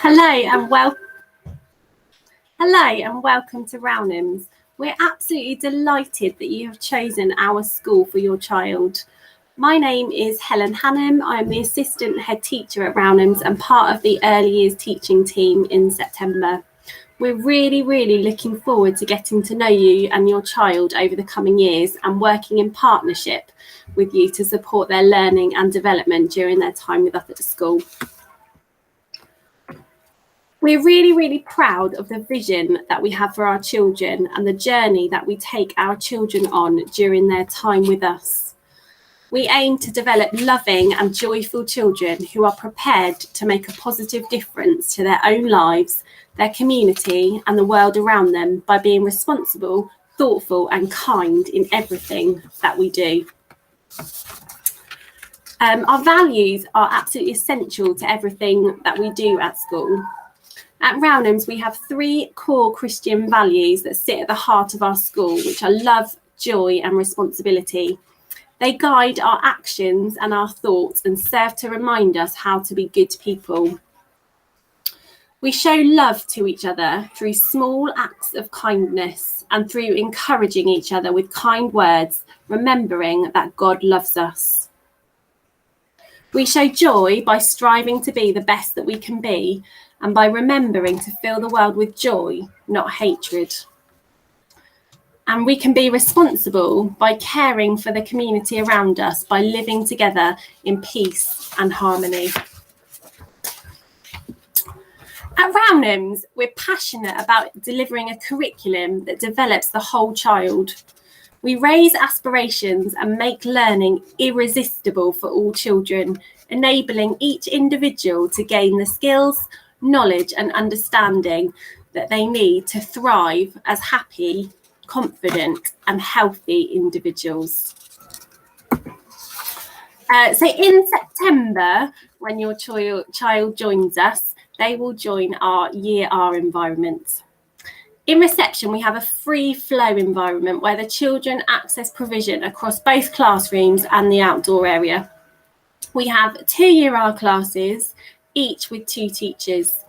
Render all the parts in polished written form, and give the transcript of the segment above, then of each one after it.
Hello and welcome to Rownhams. We're absolutely delighted that you have chosen our school for your child. My name is Helen Hannam. I'm the assistant head teacher at Rownhams and part of the early years teaching team in September. We're really looking forward to getting to know you and your child over the coming years and working in partnership with you to support their learning and development during their time with us at the school. We're really proud of the vision that we have for our children and the journey that we take our children on during their time with us. We aim to develop loving and joyful children who are prepared to make a positive difference to their own lives, their community and the world around them by being responsible, thoughtful and kind in everything that we do. Our values are absolutely essential to everything that we do at school. At Rownhams, we have 3 core Christian values that sit at the heart of our school, which are love, joy and responsibility. They guide our actions and our thoughts and serve to remind us how to be good people. We show love to each other through small acts of kindness and through encouraging each other with kind words, remembering that God loves us. We show joy by striving to be the best that we can be and by remembering to fill the world with joy, not hatred. And we can be responsible by caring for the community around us, by living together in peace and harmony. At Rownhams, we're passionate about delivering a curriculum that develops the whole child. We raise aspirations and make learning irresistible for all children, enabling each individual to gain the skills, knowledge and understanding that they need to thrive as happy, confident and healthy individuals. So in September, when your child joins us, they will join our Year R environment. In reception, we have a free flow environment where the children access provision across both classrooms and the outdoor area. We have 2 Year R classes, each with 2 teachers.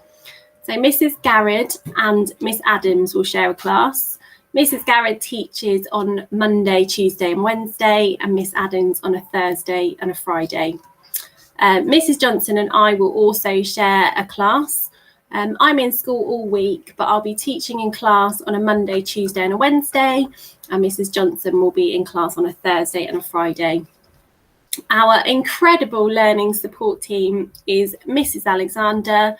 So Mrs. Garrett and Miss Adams will share a class. Mrs. Garrett teaches on Monday, Tuesday and Wednesday, and Miss Adams on a Thursday and a Friday. Mrs. Johnson and I will also share a class. I'm in school all week, but I'll be teaching in class on a Monday, Tuesday and a Wednesday, and Mrs. Johnson will be in class on a Thursday and a Friday. Our incredible learning support team is Mrs. Alexander,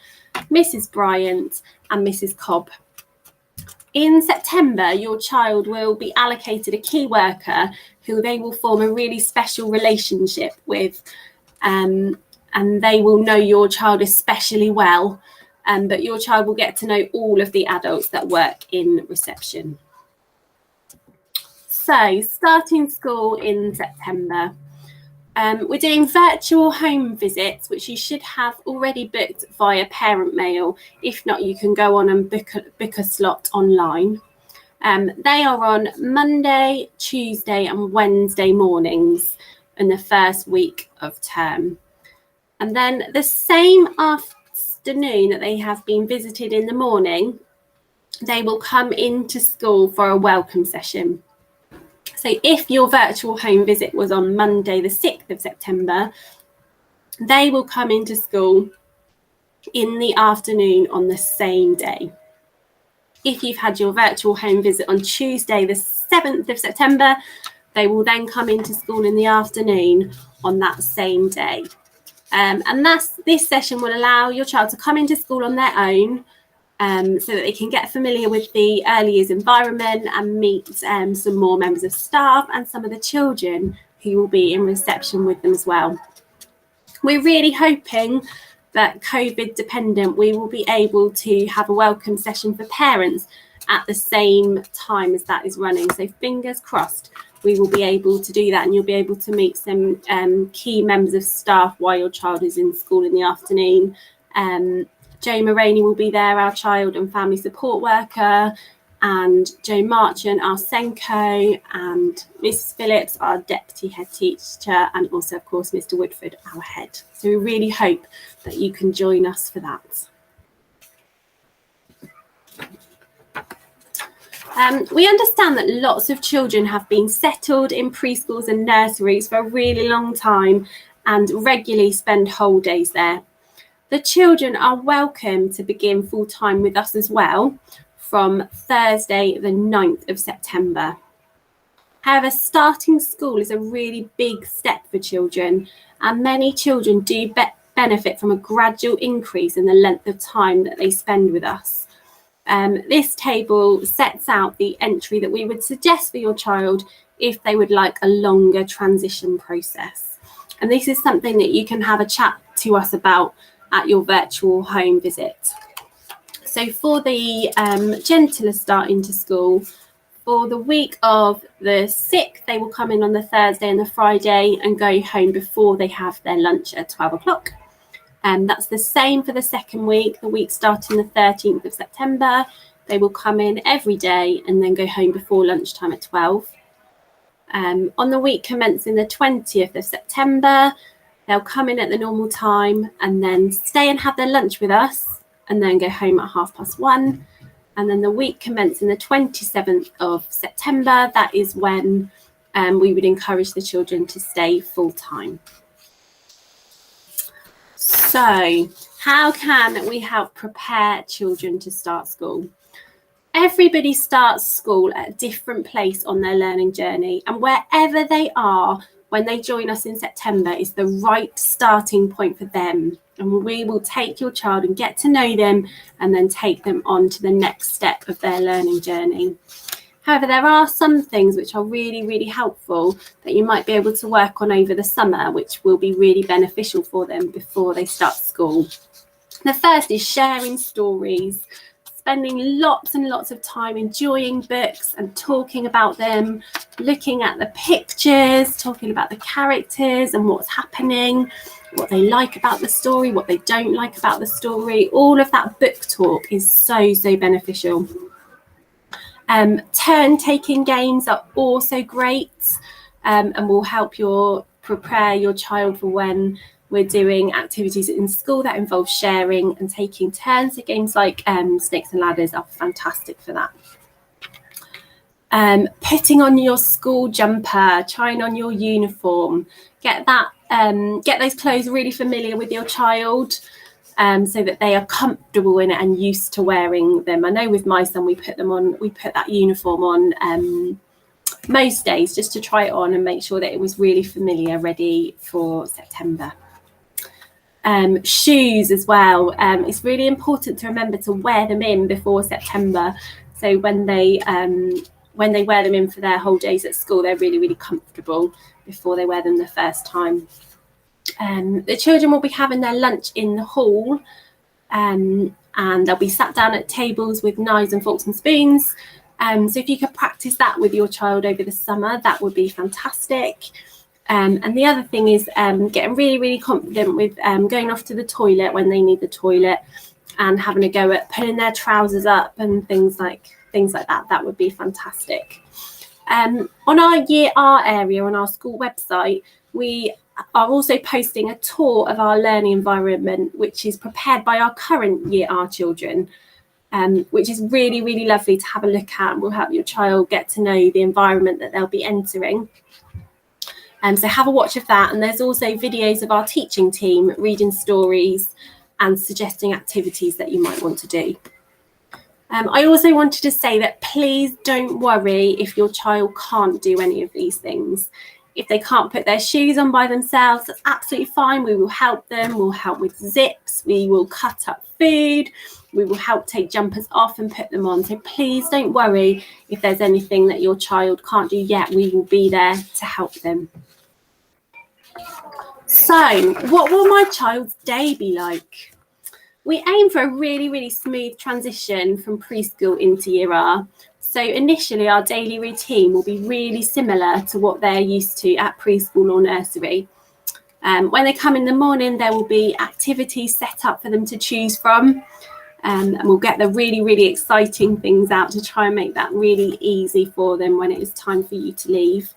Mrs. Bryant and Mrs. Cobb. In September, your child will be allocated a key worker who they will form a really special relationship with, and they will know your child especially well, but your child will get to know all of the adults that work in reception. So, starting school in September. We're doing virtual home visits, which you should have already booked via parent mail. If not, you can go on and book a slot online. They are on Monday, Tuesday and Wednesday mornings in the first week of term. And then the same afternoon that they have been visited in the morning, they will come into school for a welcome session. So if your virtual home visit was on Monday, the 6th of September, they will come into school in the afternoon on the same day. If you've had your virtual home visit on Tuesday, the 7th of September, they will then come into school in the afternoon on that same day. And this session will allow your child to come into school on their own, so that they can get familiar with the early years environment and meet some more members of staff and some of the children who will be in reception with them as well. We're really hoping that COVID dependent, we will be able to have a welcome session for parents at the same time as that is running. So fingers crossed, we will be able to do that and you'll be able to meet some key members of staff while your child is in school in the afternoon. Jo Moraney will be there, our child and family support worker, and Jo Marchant, our Senko, and Mrs. Phillips, our deputy head teacher, and also, of course, Mr. Woodford, our head. So we really hope that you can join us for that. We understand that lots of children have been settled in preschools and nurseries for a really long time and regularly spend whole days there. The children are welcome to begin full-time with us as well from Thursday, the 9th of September. However, starting school is a really big step for children, and many children do benefit from a gradual increase in the length of time that they spend with us. This table sets out the entry that we would suggest for your child if they would like a longer transition process. And this is something that you can have a chat to us about at your virtual home visit. So for the gentler start into school, for the week of the 6th, they will come in on the Thursday and the Friday and go home before they have their lunch at 12 o'clock. That's the same for the second week, the week starting the 13th of September. They will come in every day and then go home before lunchtime at 12. On the week commencing the 20th of September, they'll come in at the normal time and then stay and have their lunch with us and then go home at 1:30. And then the week commencing the 27th of September, that is when we would encourage the children to stay full time. So how can we help prepare children to start school? Everybody starts school at a different place on their learning journey, and wherever they are when they join us in September is the right starting point for them. And we will take your child and get to know them and then take them on to the next step of their learning journey. However, there are some things which are really, really helpful that you might be able to work on over the summer, which will be really beneficial for them before they start school. The first is sharing stories, spending lots and lots of time enjoying books and talking about them, looking at the pictures, talking about the characters and what's happening, what they like about the story, what they don't like about the story. All of that book talk is so, so beneficial. Turn-taking games are also great and will help prepare your child for when we're doing activities in school that involve sharing and taking turns. So games like Snakes and Ladders are fantastic for that. Putting on your school jumper, trying on your uniform, get those clothes really familiar with your child so that they are comfortable in it and used to wearing them. I know with my son we put that uniform on most days just to try it on and make sure that it was really familiar, ready for September. Shoes as well. It's really important to remember to wear them in before September. So when they wear them in for their whole days at school, they're really, really comfortable before they wear them the first time. The children will be having their lunch in the hall and they'll be sat down at tables with knives and forks and spoons. So if you could practice that with your child over the summer, that would be fantastic. And the other thing is getting really, really confident with going off to the toilet when they need the toilet and having a go at pulling their trousers up and things like that. That would be fantastic. On our Year R area on our school website, we are also posting a tour of our learning environment, which is prepared by our current Year R children, which is really, really lovely to have a look at and will help your child get to know the environment that they'll be entering. So have a watch of that. And there's also videos of our teaching team reading stories and suggesting activities that you might want to do. I also wanted to say that please don't worry if your child can't do any of these things. If they can't put their shoes on by themselves, that's absolutely fine. We will help them. We'll help with zips. We will cut up food. We will help take jumpers off and put them on. So please don't worry if there's anything that your child can't do yet. We will be there to help them. So what will my child's day be like? We aim for a really, really smooth transition from preschool into Year R. So initially our daily routine will be really similar to what they're used to at preschool or nursery. When they come in the morning, there will be activities set up for them to choose from. And we'll get the really, really exciting things out to try and make that really easy for them when it is time for you to leave.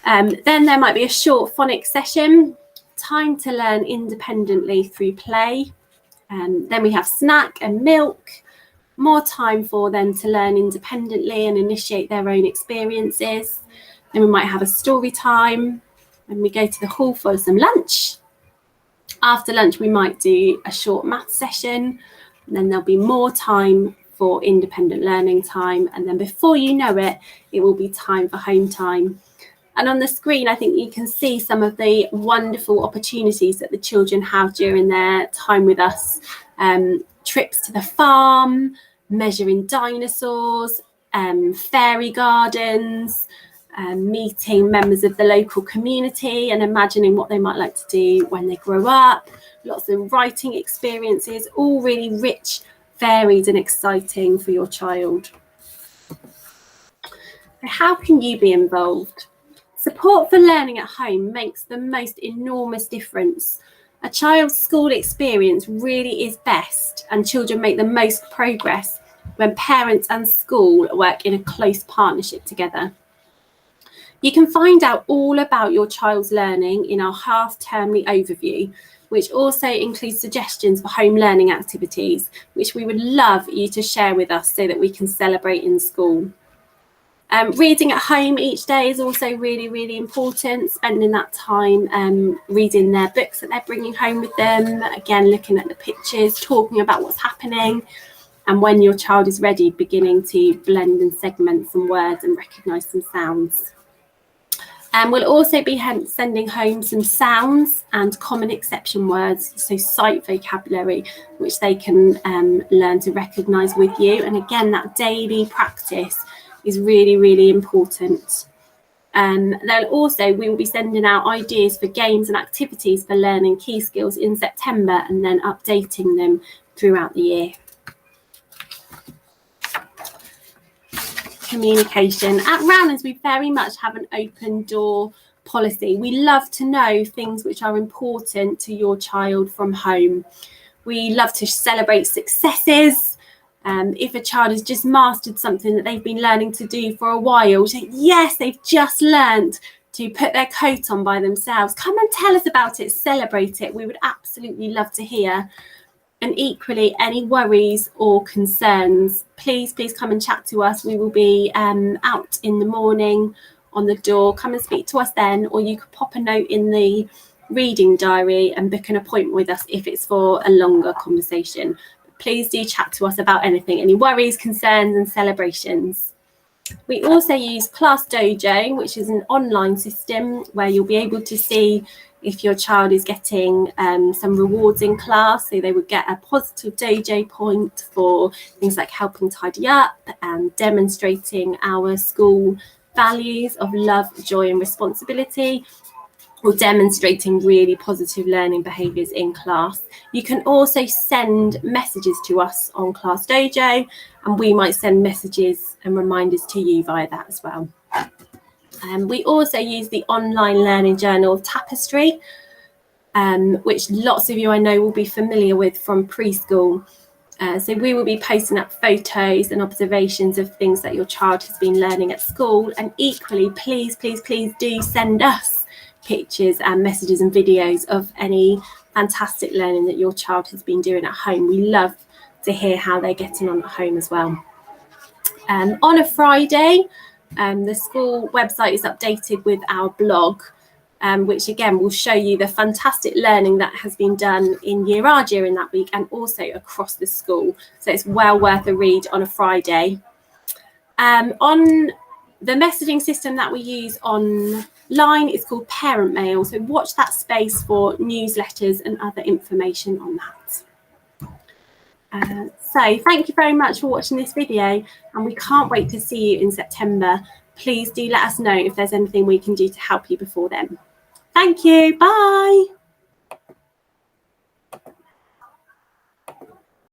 Then there might be a short phonics session, time to learn independently through play. Then we have snack and milk. more time for them to learn independently and initiate their own experiences. Then we might have a story time, and we go to the hall for some lunch. After lunch, we might do a short math session, and then there'll be more time for independent learning time. And then before you know it, it will be time for home time. And on the screen, I think you can see some of the wonderful opportunities that the children have during their time with us. Trips to the farm, measuring dinosaurs, fairy gardens, meeting members of the local community and imagining what they might like to do when they grow up. Lots of writing experiences, all really rich, varied and exciting for your child. So how can you be involved? Support for learning at home makes the most enormous difference. A child's school experience really is best, and children make the most progress when parents and school work in a close partnership together. You can find out all about your child's learning in our half-termly overview, which also includes suggestions for home learning activities, which we would love you to share with us so that we can celebrate in school. Reading at home each day is also really, really important, spending that time reading their books that they're bringing home with them, again, looking at the pictures, talking about what's happening, and when your child is ready, beginning to blend and segment some words and recognise some sounds. We'll also be sending home some sounds and common exception words, so sight vocabulary, which they can learn to recognise with you. And again, that daily practice is really, really important. Then also we will be sending out ideas for games and activities for learning key skills in September, and then updating them throughout the year. Communication. At Rownhams, we very much have an open door policy. We love to know things which are important to your child from home. We love to celebrate successes. If a child has just mastered something that they've been learning to do for a while, say, yes, they've just learned to put their coat on by themselves. Come and tell us about it, celebrate it. We would absolutely love to hear. And equally, any worries or concerns, please come and chat to us. We will be out in the morning on the door. Come and speak to us then, or you could pop a note in the reading diary and book an appointment with us if it's for a longer conversation. Please do chat to us about anything, any worries, concerns and celebrations. We also use Class Dojo, which is an online system where you'll be able to see if your child is getting some rewards in class. So they would get a positive dojo point for things like helping tidy up and demonstrating our school values of love, joy and responsibility, or demonstrating really positive learning behaviours in class. You can also send messages to us on Class Dojo, and we might send messages and reminders to you via that as well. We also use the online learning journal Tapestry, which lots of you I know will be familiar with from preschool. So we will be posting up photos and observations of things that your child has been learning at school. And equally, please do send us pictures and messages and videos of any fantastic learning that your child has been doing at home. We love to hear how they're getting on at home as well. On a Friday, the school website is updated with our blog, which again will show you the fantastic learning that has been done in Year R during that week and also across the school. So it's well worth a read on a Friday. On the messaging system that we use online is called Parent Mail. So watch that space for newsletters and other information on that. So thank you very much for watching this video, and we can't wait to see you in September. Please do let us know if there's anything we can do to help you before then. Thank you. Bye.